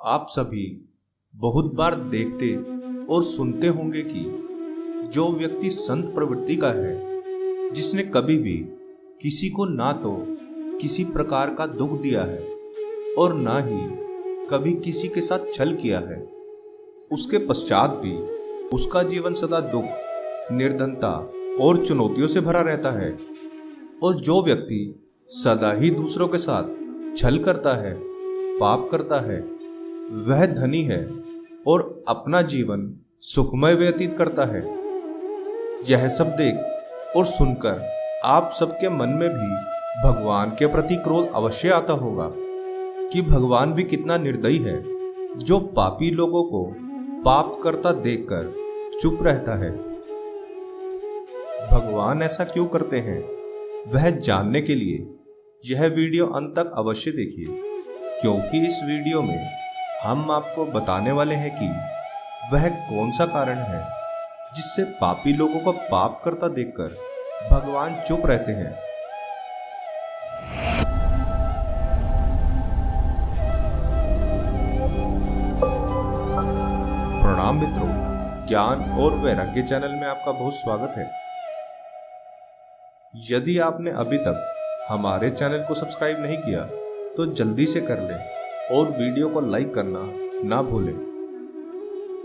आप सभी बहुत बार देखते और सुनते होंगे कि जो व्यक्ति संत प्रवृत्ति का है, जिसने कभी भी किसी को ना तो किसी प्रकार का दुख दिया है और ना ही कभी किसी के साथ छल किया है, उसके पश्चात भी उसका जीवन सदा दुख, निर्धनता और चुनौतियों से भरा रहता है। और जो व्यक्ति सदा ही दूसरों के साथ छल करता है, पाप करता है, वह धनी है और अपना जीवन सुखमय व्यतीत करता है। यह सब देख और सुनकर आप सबके मन में भी भगवान के प्रति क्रोध अवश्य आता होगा कि भगवान भी कितना निर्दयी है, जो पापी लोगों को पाप करता देखकर चुप रहता है। भगवान ऐसा क्यों करते हैं, वह जानने के लिए यह वीडियो अंत तक अवश्य देखिए, क्योंकि इस वीडियो में हम आपको बताने वाले हैं कि वह कौन सा कारण है जिससे पापी लोगों को पाप करता देखकर भगवान चुप रहते हैं। प्रणाम मित्रों, ज्ञान और वैराग्य चैनल में आपका बहुत स्वागत है। यदि आपने अभी तक हमारे चैनल को सब्सक्राइब नहीं किया तो जल्दी से कर लें और वीडियो को लाइक करना ना भूलें।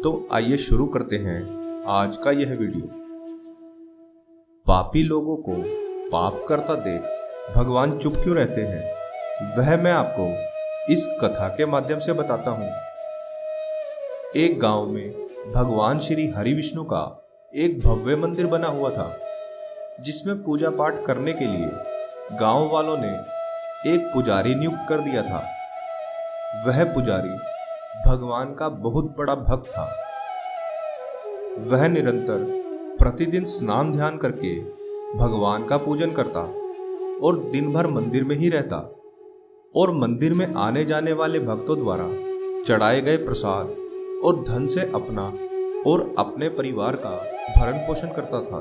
तो आइए शुरू करते हैं आज का यह वीडियो। पापी लोगों को पाप करता देख भगवान चुप क्यों रहते हैं, वह मैं आपको इस कथा के माध्यम से बताता हूं। एक गांव में भगवान श्री हरि विष्णु का एक भव्य मंदिर बना हुआ था, जिसमें पूजा पाठ करने के लिए गांव वालों ने एक पुजारी नियुक्त कर दिया था। वह पुजारी भगवान का बहुत बड़ा भक्त था। वह निरंतर प्रतिदिन स्नान ध्यान करके भगवान का पूजन करता और दिन भर मंदिर में ही रहता और मंदिर में आने जाने वाले भक्तों द्वारा चढ़ाए गए प्रसाद और धन से अपना और अपने परिवार का भरण पोषण करता था।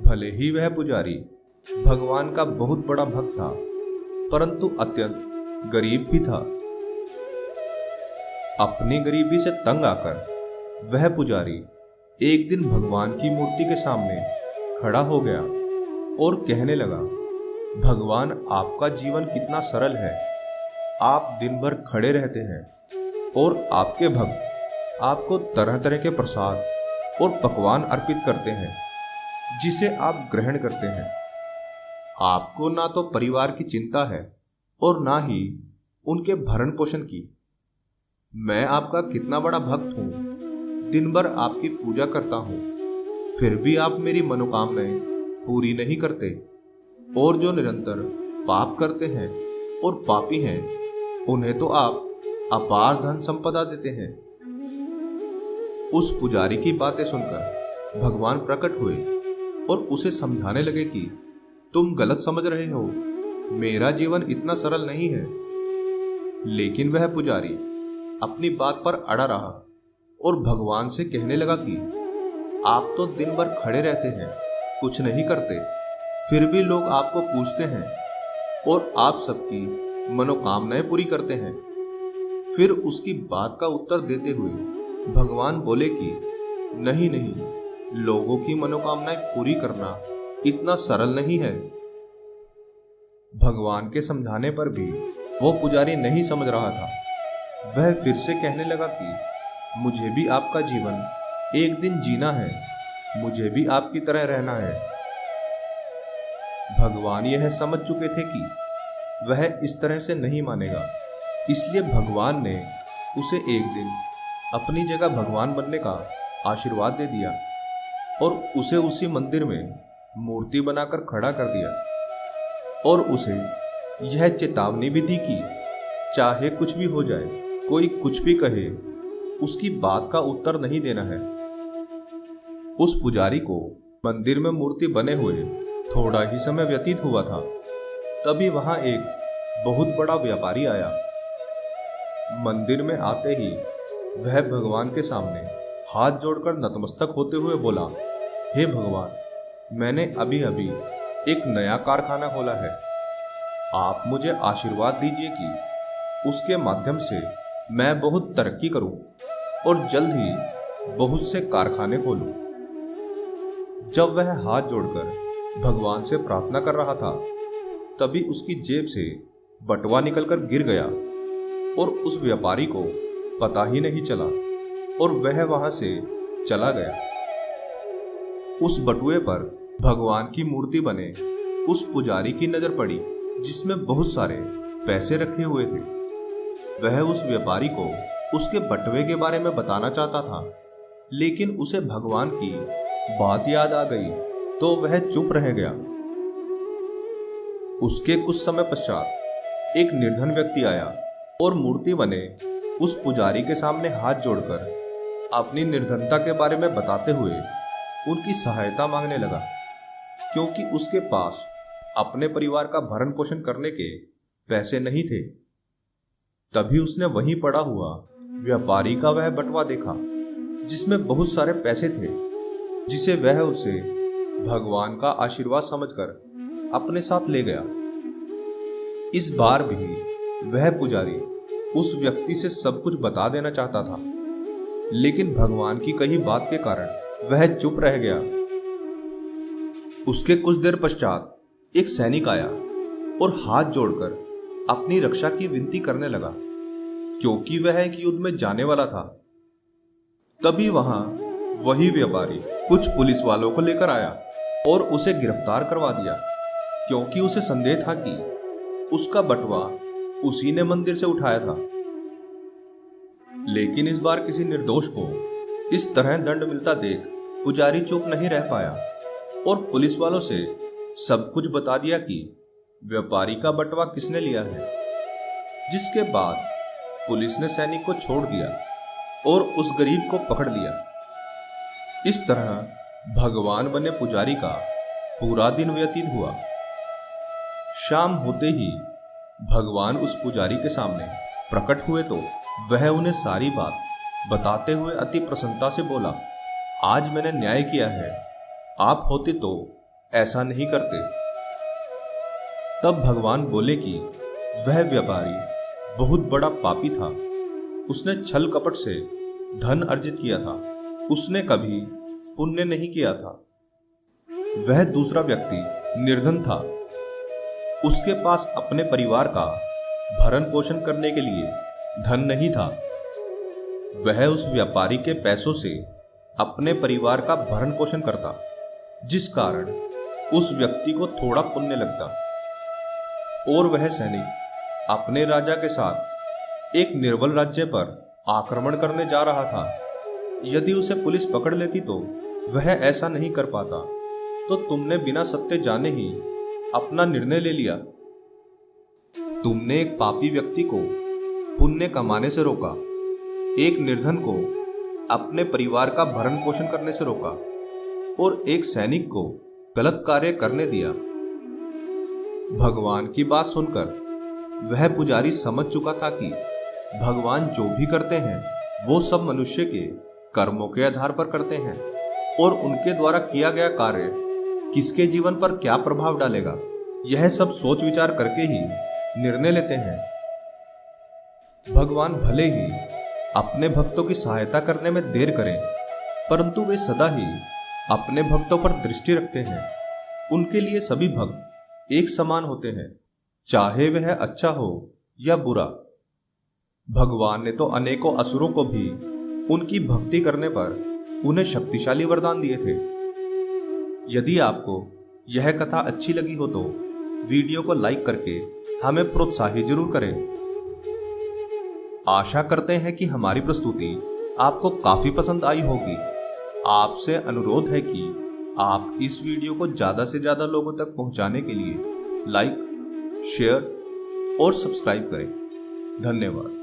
भले ही वह पुजारी भगवान का बहुत बड़ा भक्त था, परंतु अत्यंत गरीब भी था। अपनी गरीबी से तंग आकर वह पुजारी एक दिन भगवान की मूर्ति के सामने खड़ा हो गया और कहने लगा, भगवान, आपका जीवन कितना सरल है। आप दिन भर खड़े रहते हैं और आपके भक्त आपको तरह तरह के प्रसाद और पकवान अर्पित करते हैं, जिसे आप ग्रहण करते हैं। आपको ना तो परिवार की चिंता है और ना ही उनके भरण पोषण की। मैं आपका कितना बड़ा भक्त हूं, दिन भर आपकी पूजा करता हूं, फिर भी आप मेरी मनोकामनाएं पूरी नहीं करते। और जो निरंतर पाप करते हैं और पापी हैं, उन्हें तो आप अपार धन संपदा देते हैं। उस पुजारी की बातें सुनकर भगवान प्रकट हुए और उसे समझाने लगे कि तुम गलत समझ रहे हो, मेरा जीवन इतना सरल नहीं है। लेकिन वह पुजारी अपनी बात पर अड़ा रहा और भगवान से कहने लगा कि आप तो दिन भर खड़े रहते हैं, कुछ नहीं करते, फिर भी लोग आपको पूछते हैं और आप सबकी मनोकामनाएं पूरी करते हैं। फिर उसकी बात का उत्तर देते हुए भगवान बोले कि नहीं नहीं, लोगों की मनोकामनाएं पूरी करना इतना सरल नहीं है। भगवान के समझाने पर भी वो पुजारी नहीं समझ रहा था। वह फिर से कहने लगा कि मुझे भी आपका जीवन एक दिन जीना है, मुझे भी आपकी तरह रहना है। भगवान यह समझ चुके थे कि वह इस तरह से नहीं मानेगा, इसलिए भगवान ने उसे एक दिन अपनी जगह भगवान बनने का आशीर्वाद दे दिया और उसे उसी मंदिर में मूर्ति बनाकर खड़ा कर दिया और उसे यह चेतावनी भी दी कि चाहे कुछ भी हो जाए, कोई कुछ भी कहे, उसकी बात का उत्तर नहीं देना है। उस पुजारी को मंदिर में मूर्ति बने हुए थोड़ा ही समय व्यतीत हुआ था, तभी वहां एक बहुत बड़ा व्यापारी आया। मंदिर में आते ही वह भगवान के सामने हाथ जोड़कर नतमस्तक होते हुए बोला, हे भगवान, मैंने अभी अभी एक नया कारखाना खोला है। आप मुझे आशीर्वाद दीजिए कि उसके माध्यम से मैं बहुत तरक्की करूं और जल्द ही बहुत से कारखाने खोलूं। जब वह हाथ जोड़कर भगवान से प्रार्थना कर रहा था, तभी उसकी जेब से बटुआ निकलकर गिर गया और उस व्यापारी को पता ही नहीं चला और वह वहां से चला गया। उस बटुए पर भगवान की मूर्ति बने उस पुजारी की नजर पड़ी, जिसमें बहुत सारे पैसे रखे हुए थे। वह उस व्यापारी को उसके बटुए के बारे में बताना चाहता था, लेकिन उसे भगवान की बात याद आ गई तो वह चुप रह गया। उसके कुछ समय पश्चात एक निर्धन व्यक्ति आया और मूर्ति बने उस पुजारी के सामने हाथ जोड़कर अपनी निर्धनता के बारे में बताते हुए उनकी सहायता मांगने लगा, क्योंकि उसके पास अपने परिवार का भरण पोषण करने के पैसे नहीं थे। तभी उसने वहीं पड़ा हुआ व्यापारी का वह बटुआ देखा, जिसमें बहुत सारे पैसे थे, जिसे वह उसे भगवान का आशीर्वाद समझकर अपने साथ ले गया। इस बार भी वह पुजारी उस व्यक्ति से सब कुछ बता देना चाहता था, लेकिन भगवान की कही बात के कारण वह चुप रह गया। उसके कुछ देर पश्चात एक सैनिक आया और हाथ जोड़कर अपनी रक्षा की विनती करने लगा, क्योंकि वह एक युद्ध में जाने वाला था। तभी वहां वही व्यापारी कुछ पुलिस वालों को लेकर आया और उसे गिरफ्तार करवा दिया, क्योंकि उसे संदेह था कि उसका बटुआ उसी ने मंदिर से उठाया था। लेकिन इस बार किसी निर्दोष को इस तरह दंड मिलता देख पुजारी चुप नहीं रह पाया और पुलिस वालों से सब कुछ बता दिया कि व्यापारी का बटुआ किसने लिया है। जिसके बाद पुलिस ने सैनिक को छोड़ दिया और उस गरीब को पकड़ लिया। इस तरह भगवान बने पुजारी का पूरा दिन व्यतीत हुआ। शाम होते ही भगवान उस पुजारी के सामने प्रकट हुए तो वह उन्हें सारी बात बताते हुए अति प्रसन्नता से बोला, आज मैंने न्याय किया है, आप होते तो ऐसा नहीं करते। तब भगवान बोले कि वह व्यापारी बहुत बड़ा पापी था। उसने छल कपट से धन अर्जित किया था, उसने कभी पुण्य नहीं किया था। वह दूसरा व्यक्ति निर्धन था, उसके पास अपने परिवार का भरण पोषण करने के लिए धन नहीं था। वह उस व्यापारी के पैसों से अपने परिवार का भरण पोषण करता, जिस कारण उस व्यक्ति को थोड़ा पुण्य लगता। और वह सैनिक अपने राजा के साथ एक निर्बल राज्य पर आक्रमण करने जा रहा था। यदि उसे पुलिस पकड़ लेती तो वह ऐसा नहीं कर पाता, तो तुमने बिना सत्य जाने ही अपना निर्णय ले लिया। तुमने एक पापी व्यक्ति को पुण्य कमाने से रोका, एक निर्धन को अपने परिवार का भरण पोषण करने से रोका और एक सैनिक को गलत कार्य करने दिया। भगवान की बात सुनकर वह पुजारी समझ चुका था कि भगवान जो भी करते हैं वो सब मनुष्य के कर्मों के आधार पर करते हैं और उनके द्वारा किया गया कार्य किसके जीवन पर क्या प्रभाव डालेगा, यह सब सोच विचार करके ही निर्णय लेते हैं। भगवान भले ही अपने भक्तों की सहायता करने में देर करें, परंतु वे सदा ही अपने भक्तों पर दृष्टि रखते हैं। उनके लिए सभी भक्त एक समान होते हैं, चाहे वह अच्छा हो या बुरा। भगवान ने तो अनेकों असुरों को भी उनकी भक्ति करने पर उन्हें शक्तिशाली वरदान दिए थे। यदि आपको यह कथा अच्छी लगी हो तो वीडियो को लाइक करके हमें प्रोत्साहित जरूर करें। आशा करते हैं कि हमारी प्रस्तुति आपको काफी पसंद आई होगी। आपसे अनुरोध है कि आप इस वीडियो को ज्यादा से ज्यादा लोगों तक पहुंचाने के लिए लाइक, शेयर और सब्सक्राइब करें। धन्यवाद।